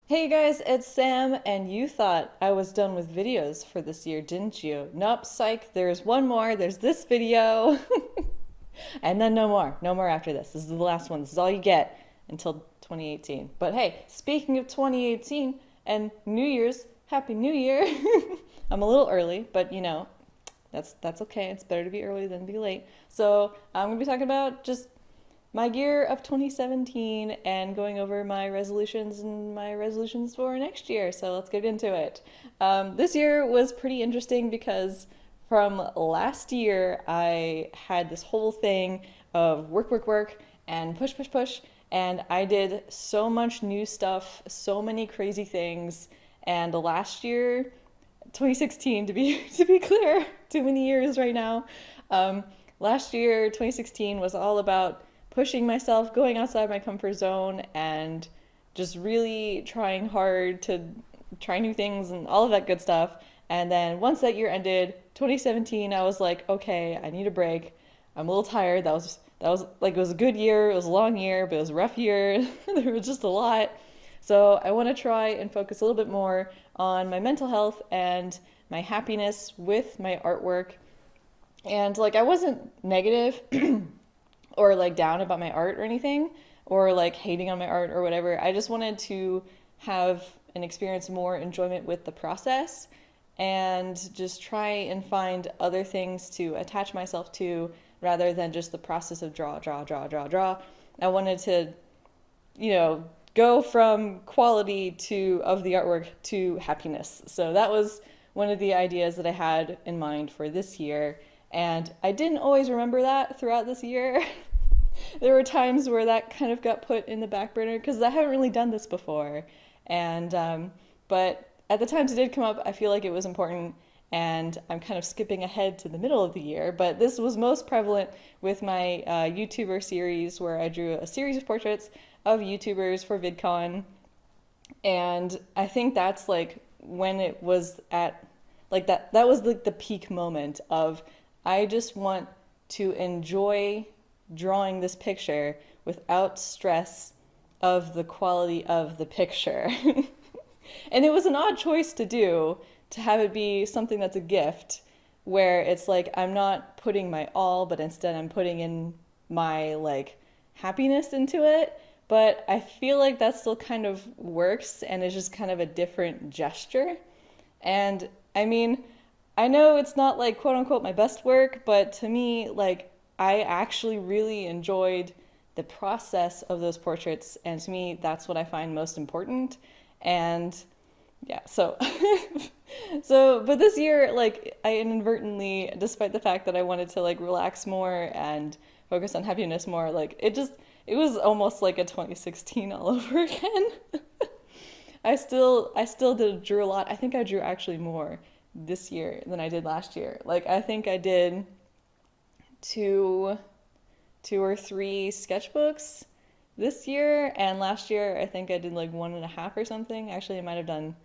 Hey guys, it's Sam, and you thought I was done with videos for this year, didn't you? Nope, psych, there's one more, there's this video, and then no more. No more after this. This is the last one. This is all you get until 2018. But hey, speaking of 2018 and New Year's, Happy New Year! I'm a little early, but that's okay. It's better to be early than be late. So I'm gonna be talking about just my year of 2017 and going over my resolutions and my resolutions for next year. So let's get into it. This year was pretty interesting because from last year, I had this whole thing of work, work, work, and push, push, push. And I did so much new stuff, so many crazy things. And last year, 2016, to be clear, too many years right now. Um, Last year, 2016, was all about pushing myself, going outside my comfort zone, and just really trying hard to try new things and all of that good stuff. And then once that year ended, 2017, I was like, okay, I need a break. I'm a little tired. That was like it was a good year. It was a long year, but it was a rough year. There was just a lot. So I want to try and focus a little bit more on my mental health and my happiness with my artwork. And like I wasn't negative or like down about my art or anything or like hating on my art or whatever. I just wanted to have and experience more enjoyment with the process and just try and find other things to attach myself to rather than just the process of draw, draw, draw, draw, draw. I wanted to, you know, go from quality to of the artwork to happiness. So that was one of the ideas that I had in mind for this year. And I didn't always remember that throughout this year. There were times where that kind of got put in the back burner because I haven't really done this before. And but at the times it did come up, I feel like it was important. And I'm kind of skipping ahead to the middle of the year, but this was most prevalent with my YouTuber series where I drew a series of portraits of YouTubers for VidCon, and I think that's like when it was at like that was like the peak moment of I just want to enjoy drawing this picture without stress of the quality of the picture. And it was an odd choice to do, to have it be something that's a gift, where it's like I'm not putting my all, but instead I'm putting in my like happiness into it. But I feel like that still kind of works and is just kind of a different gesture. And I mean, I know it's not like quote unquote my best work, but to me, like I actually really enjoyed the process of those portraits. And to me, that's what I find most important. And yeah, so but this year, like I inadvertently, despite the fact that I wanted to like relax more and focus on happiness more, like it was almost like a 2016 all over again. I still did drew a lot. I think I drew actually more this year than I did last year. Like I think I did two two or three sketchbooks this year, and last year I think I did like one and a half or something. Actually, I might have done,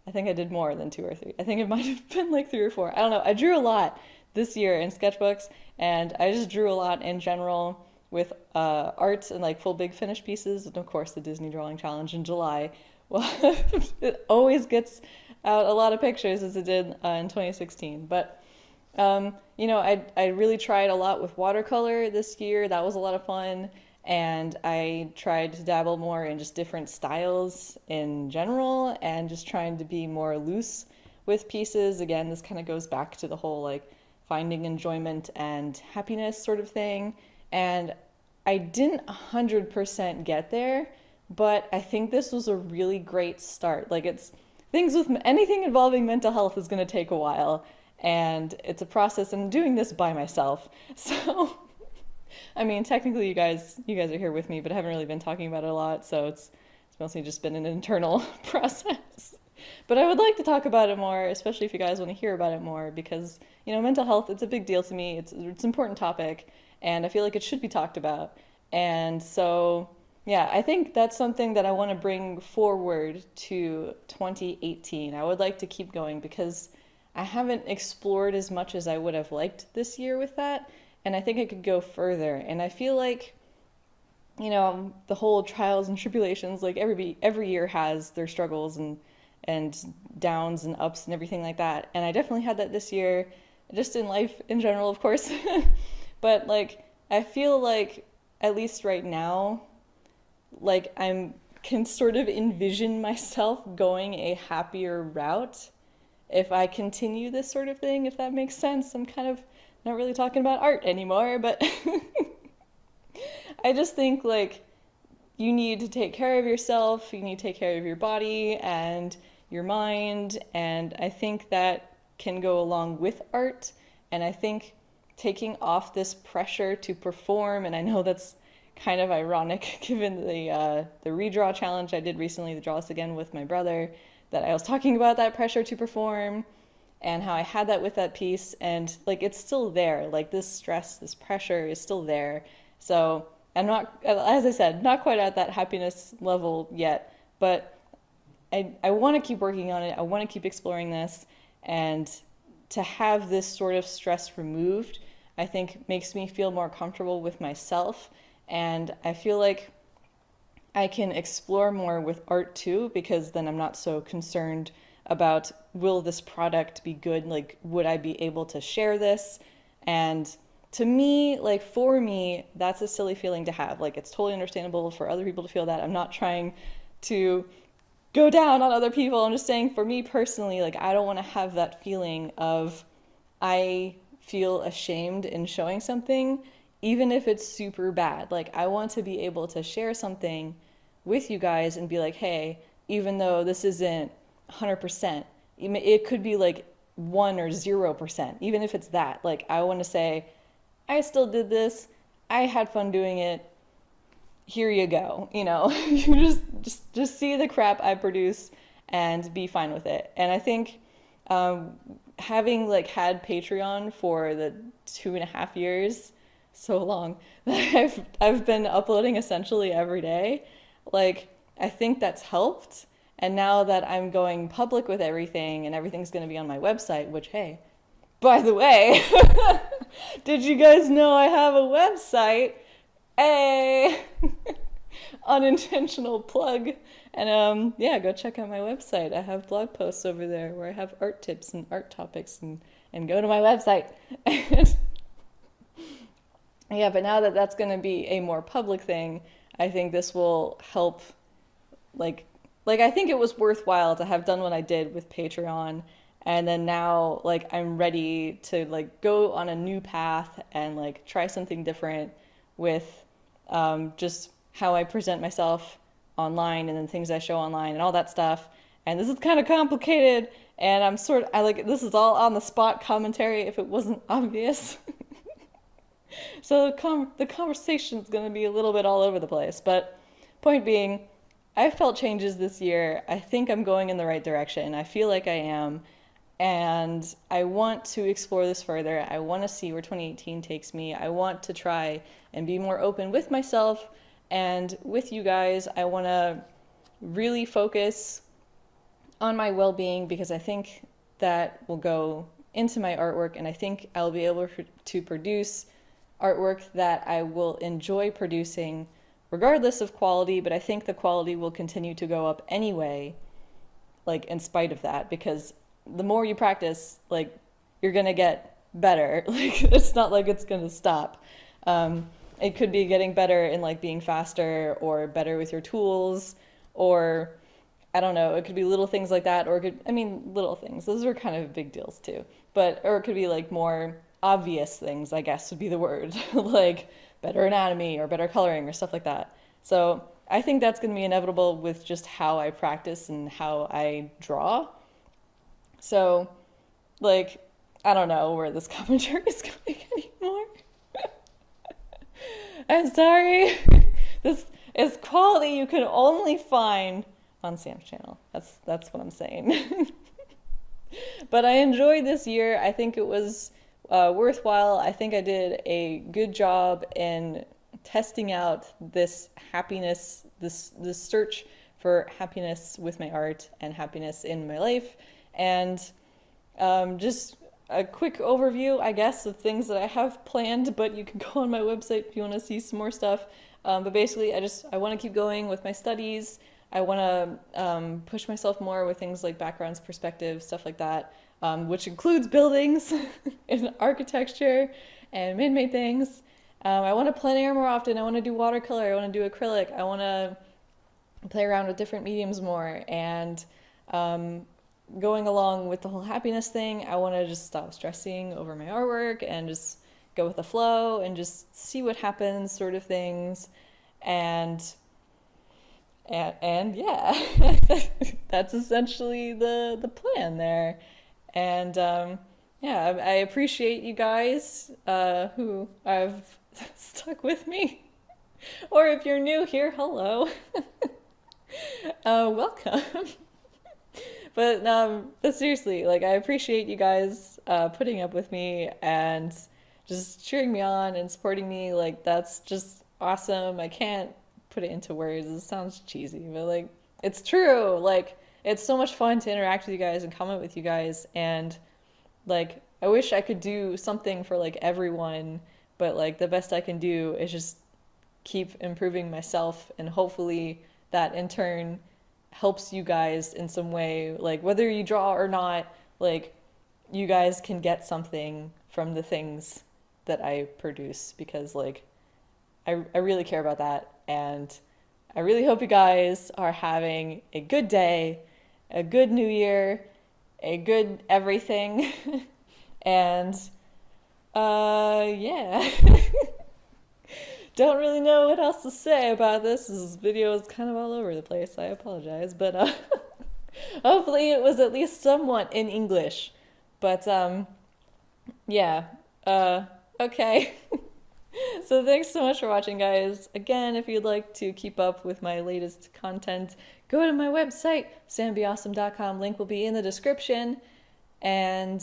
I think I did more than two or three. I think it might have been like three or four. I don't know. I drew a lot this year in sketchbooks, and I just drew a lot in general with art and like full big finish pieces, and of course the Disney Drawing Challenge in July. Well, it always gets out a lot of pictures as it did in 2016. But I really tried a lot with watercolor this year. That was a lot of fun. And I tried to dabble more in just different styles in general and just trying to be more loose with pieces. Again, this kind of goes back to the whole like finding enjoyment and happiness sort of thing. And I didn't 100% get there, but I think this was a really great start. Like it's things with anything involving mental health is going to take a while, and it's a process, and I'm doing this by myself. So I mean, technically, you guys are here with me, but I haven't really been talking about it a lot, so it's mostly just been an internal process. But I would like to talk about it more, especially if you guys want to hear about it more, because mental health, it's a big deal to me. It's an important topic, and I feel like it should be talked about. And so, yeah, I think that's something that I want to bring forward to 2018. I would like to keep going because I haven't explored as much as I would have liked this year with that, and I think I could go further. And I feel like the whole trials and tribulations, like every year has their struggles and downs and ups and everything like that. And I definitely had that this year, just in life in general, of course. But like I feel like at least right now, like I'm can sort of envision myself going a happier route if I continue this sort of thing, if that makes sense. I'm kind of not really talking about art anymore, but I just think like you need to take care of yourself, you need to take care of your body and your mind, and I think that can go along with art. And I think taking off this pressure to perform, and I know that's kind of ironic given the redraw challenge I did recently, the Draw This Again with my brother, that I was talking about that pressure to perform and how I had that with that piece, and like it's still there. Like this stress, this pressure is still there. So I'm not, as I said, not quite at that happiness level yet, but I want to keep working on it. I want to keep exploring this, and to have this sort of stress removed, I think makes me feel more comfortable with myself. And I feel like I can explore more with art too, because then I'm not so concerned about will this product be good? Like, would I be able to share this? And to me, like for me, that's a silly feeling to have. Like, it's totally understandable for other people to feel that. I'm not trying to go down on other people. I'm just saying for me personally, like, I don't want to have that feeling of I feel ashamed in showing something, even if it's super bad. Like, I want to be able to share something with you guys and be like, hey, even though this isn't 100%, it could be like 1 or 0%, even if it's that. Like, I want to say, I still did this. I had fun doing it. Here you go. You just see the crap I produce and be fine with it. And I think having like had Patreon for the 2.5 years, so long, that I've been uploading essentially every day, like I think that's helped. And now that I'm going public with everything and everything's going to be on my website, which, hey, by the way, did you guys know I have a website? Hey, unintentional plug. And yeah, go check out my website. I have blog posts over there where I have art tips and art topics, and go to my website. Yeah, but now that that's going to be a more public thing, I think this will help. Like I think it was worthwhile to have done what I did with Patreon, and then now like I'm ready to like go on a new path and like try something different with just how I present myself online and then things I show online and all that stuff. And this is kind of complicated, and I like this is all on the spot commentary if it wasn't obvious. So the conversation is going to be a little bit all over the place. But point being, I felt changes this year. I think I'm going in the right direction. I feel like I am. And I want to explore this further. I want to see where 2018 takes me. I want to try and be more open with myself and with you guys. I want to really focus on my well-being, because I think that will go into my artwork, and I think I'll be able to produce artwork that I will enjoy producing regardless of quality, but I think the quality will continue to go up anyway, like in spite of that, because the more you practice, like you're gonna get better. Like it's not like it's gonna stop. It could be getting better in like being faster or better with your tools, or I don't know, it could be little things like that, or little things, those are kind of big deals too, or it could be like more obvious things, I guess would be the word, like better anatomy or better coloring or stuff like that. So I think that's going to be inevitable with just how I practice and how I draw. So, like, I don't know where this commentary is going anymore. I'm sorry. This is quality you can only find on Sam's channel. That's what I'm saying. But I enjoyed this year. I think it was worthwhile. I think I did a good job in testing out this happiness, this search for happiness with my art and happiness in my life. And just a quick overview, I guess, of things that I have planned, but you can go on my website if you want to see some more stuff. But basically, I want to keep going with my studies. I want to push myself more with things like backgrounds, perspective, stuff like that, which includes buildings and architecture and man-made things. I want to plein air more often. I want to do watercolor. I want to do acrylic. I want to play around with different mediums more. And going along with the whole happiness thing, I want to just stop stressing over my artwork and just go with the flow and just see what happens, sort of things. And yeah, that's essentially the plan there. And yeah, I appreciate you guys who have stuck with me. Or if you're new here, hello. Welcome. But seriously, like, I appreciate you guys putting up with me and just cheering me on and supporting me. Like, that's just awesome. I can't put it into words. It sounds cheesy, but like, it's true. Like, it's so much fun to interact with you guys and comment with you guys. And like, I wish I could do something for like everyone, but like the best I can do is just keep improving myself, and hopefully that in turn helps you guys in some way. Like, whether you draw or not, like, you guys can get something from the things that I produce, because like I really care about that. And I really hope you guys are having a good day, a good new year, a good everything. And yeah. Don't really know what else to say about this. This video is kind of all over the place. I apologize, but hopefully it was at least somewhat in English. But yeah. Okay. So thanks so much for watching, guys. Again, if you'd like to keep up with my latest content, go to my website, sambeawesome.com. Link will be in the description. And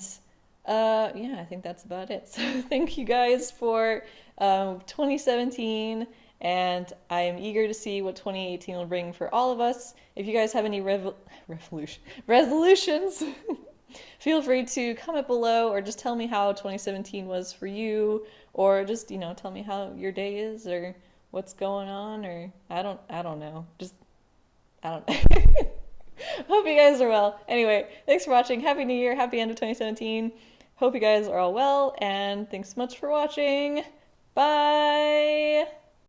yeah, I think that's about it. So thank you guys for 2017, and I am eager to see what 2018 will bring for all of us. If you guys have any resolutions, feel free to comment below, or just tell me how 2017 was for you, or just, you know, tell me how your day is, or what's going on, or I don't know. Just, I don't hope you guys are well. Anyway, thanks for watching. Happy New Year. Happy end of 2017. Hope you guys are all well, and thanks so much for watching. Bye!